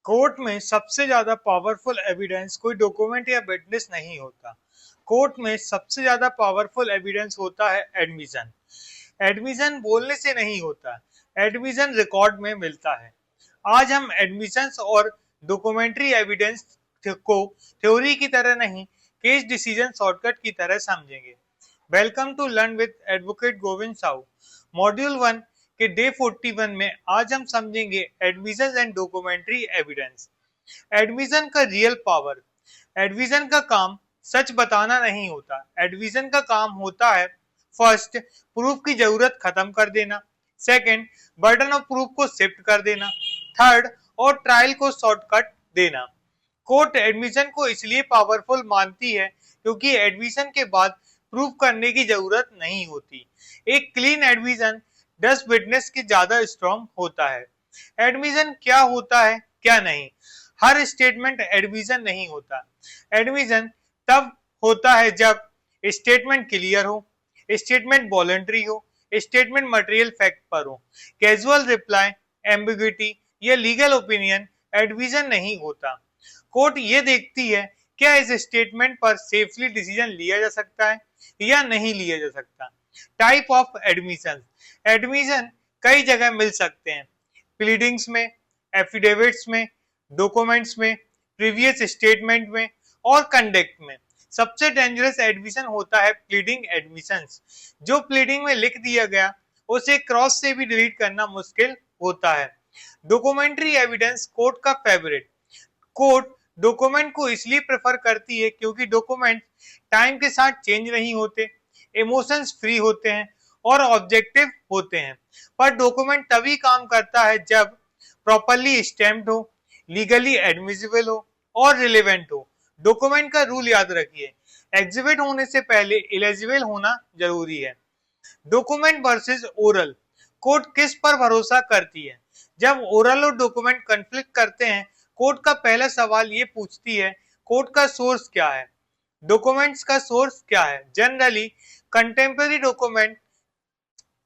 Court में सबसे ज्यादा पावरफुल एविडेंस कोई डॉक्यूमेंट या विटनेस नहीं होता। कोर्ट में सबसे ज्यादा पावरफुल एविडेंस होता है एडमिशन। एडमिशन बोलने से नहीं होता, एडमिशन रिकॉर्ड में मिलता है। आज हम एडमिशंस और डॉक्यूमेंट्री एविडेंस को थ्योरी की तरह नहीं, केस डिसीजन शॉर्टकट की तरह समझेंगे। Welcome to learn with advocate Govind Sahu. Module 1 के डे 41 में आज हम समझेंगे admission and documentary evidence. Admission का रियल पावर। एडमिशन का काम सच बताना नहीं होता, एडमिशन का काम होता है फर्स्ट, प्रूफ की जरूरत खत्म कर देना। सेकंड, बर्डन ऑफ प्रूफ को शिफ्ट कर देना। थर्ड, और ट्रायल को शॉर्टकट देना। कोर्ट एडमिशन को इसलिए पावरफुल मानती है क्योंकि एडमिशन के बाद प्रूफ करने की जरूरत नहीं होती। एक क्लीन एडमिशन 10 विटनेस के ज्यादा स्ट्रॉन्ग होता है। एडमिशन क्या होता है क्या नहीं। हर स्टेटमेंट एडमिशन नहीं होता। एडमिशन तब होता है जब स्टेटमेंट क्लियर हो, स्टेटमेंट वॉलंटरी हो, स्टेटमेंट मटेरियल फैक्ट पर हो। कैजुअल रिप्लाई, एम्बिग्विटी या लीगल ओपिनियन एडमिशन नहीं होता। कोर्ट ये देखती है क्या इस स्टेटमेंट पर सेफली डिसीजन लिया जा सकता है या नहीं लिया जा सकता। Type of admission. एडमिशन कई जगह मिल सकते हैं, प्लीडिंग्स में, एफिडेविट्स में, डॉक्यूमेंट्स में, प्रीवियस स्टेटमेंट में और कंडक्ट में। सबसे डेंजरस एडमिशन होता है प्लीडिंग एडमिशंस। जो प्लीडिंग में लिख दिया गया उसे क्रॉस से भी डिलीट करना मुश्किल होता है। डॉक्यूमेंट्री एविडेंस कोर्ट का फेवरेट। कोर्ट डॉक्यूमेंट को इसलिए प्रेफर करती है क्योंकि डॉक्यूमेंट टाइम के साथ चेंज नहीं होते, इमोशंस फ्री होते हैं और ऑब्जेक्टिव होते हैं। पर डॉक्यूमेंट तभी काम करता है जब प्रॉपरली स्टैम्प्ड हो, लीगली एडमिसिबल हो और रिलेवेंट हो। डॉक्यूमेंट का रूल याद रखिए, एग्जिबिट होने से पहले एलिजिबल होना जरूरी है। Document versus oral. कोर्ट किस पर भरोसा करती है। जब ओरल और डॉक्यूमेंट कॉन्फ्लिक्ट करते हैं, कोर्ट का पहला सवाल ये पूछती है कोर्ट का सोर्स क्या है, डॉक्यूमेंट्स का सोर्स क्या है। जनरली कंटेम्पररी डॉक्यूमेंट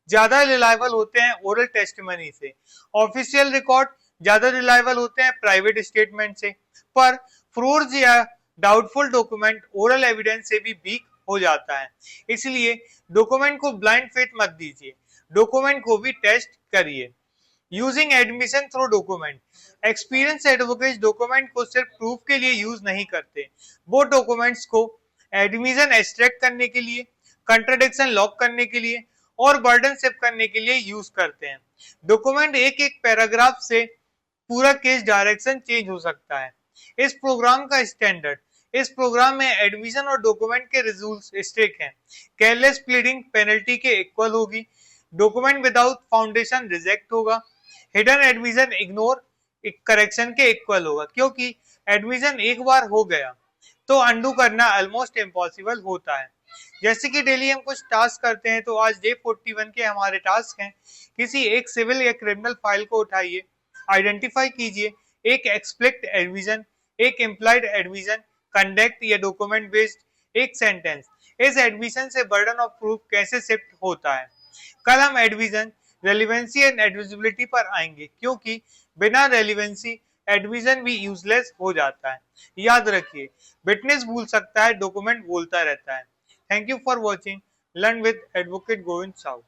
ज्यादा रिलायबल होते हैं ओरल टेस्टिमनी से, ऑफिशियल रिकॉर्ड ज्यादा रिलायबल होते हैं प्राइवेट स्टेटमेंट से। पर फ्रोज या डाउटफुल डॉक्यूमेंट ओरल एविडेंस से भी वीक हो जाता है। इसलिए डॉक्यूमेंट को ब्लाइंड फेथ मत दीजिए, डॉक्यूमेंट को भी टेस्ट करिए। Using admission through document. Experience advocate document को सिर्फ प्रूफ के लिए यूज नहीं करते, वो डॉक्यूमेंट्स को एडमिशन एक्सट्रैक्ट करने के लिए, कंट्राडिक्शन लॉक करने के लिए और बर्डन शिफ्ट करने के लिए यूज करते हैं। डॉक्यूमेंट एक एक पैराग्राफ से पूरा केस डायरेक्शन चेंज हो सकता है। इस प्रोग्राम का स्टैंडर्ड। इस प्रोग्राम में एडमिशन और डॉक्यूमेंट के रिजल्ट्स स्ट्रिक्ट हैं। केयरलेस प्लीडिंग पेनल्टी के इक्वल होगी, डॉक्यूमेंट विदाउट फाउंडेशन रिजेक्ट होगा, हिडन एडमिशन इग्नोर करेक्शन के इक्वल होगा। क्योंकि एडमिशन एक बार हो गया तो अंडू करना ऑलमोस्ट इम्पॉसिबल होता है। जैसे कि डेली हम कुछ टास्क करते हैं, तो आज डे 41 के हमारे टास्क हैं। किसी एक सिविल या क्रिमिनल फाइल को उठाइए, आइडेंटिफाई कीजिए एक एक्सप्लिक्ट एडमिशन, एक इम्प्लाइड एडमिशन, कंडक्ट या डॉक्यूमेंट बेस्ड एक सेंटेंस। इस एडमिशन से बर्डन ऑफ प्रूफ कैसे शिफ्ट होता है। कल हम एडमिशन, रेलिवेंसी एंड एडमिसिबिलिटी पर आएंगे क्योंकि बिना रेलिवेंसी एडमिशन भी यूजलेस हो जाता है। याद रखिए, विटनेस भूल सकता है, डॉक्यूमेंट बोलता रहता है। Thank you for watching learn with advocate Govind Sahu.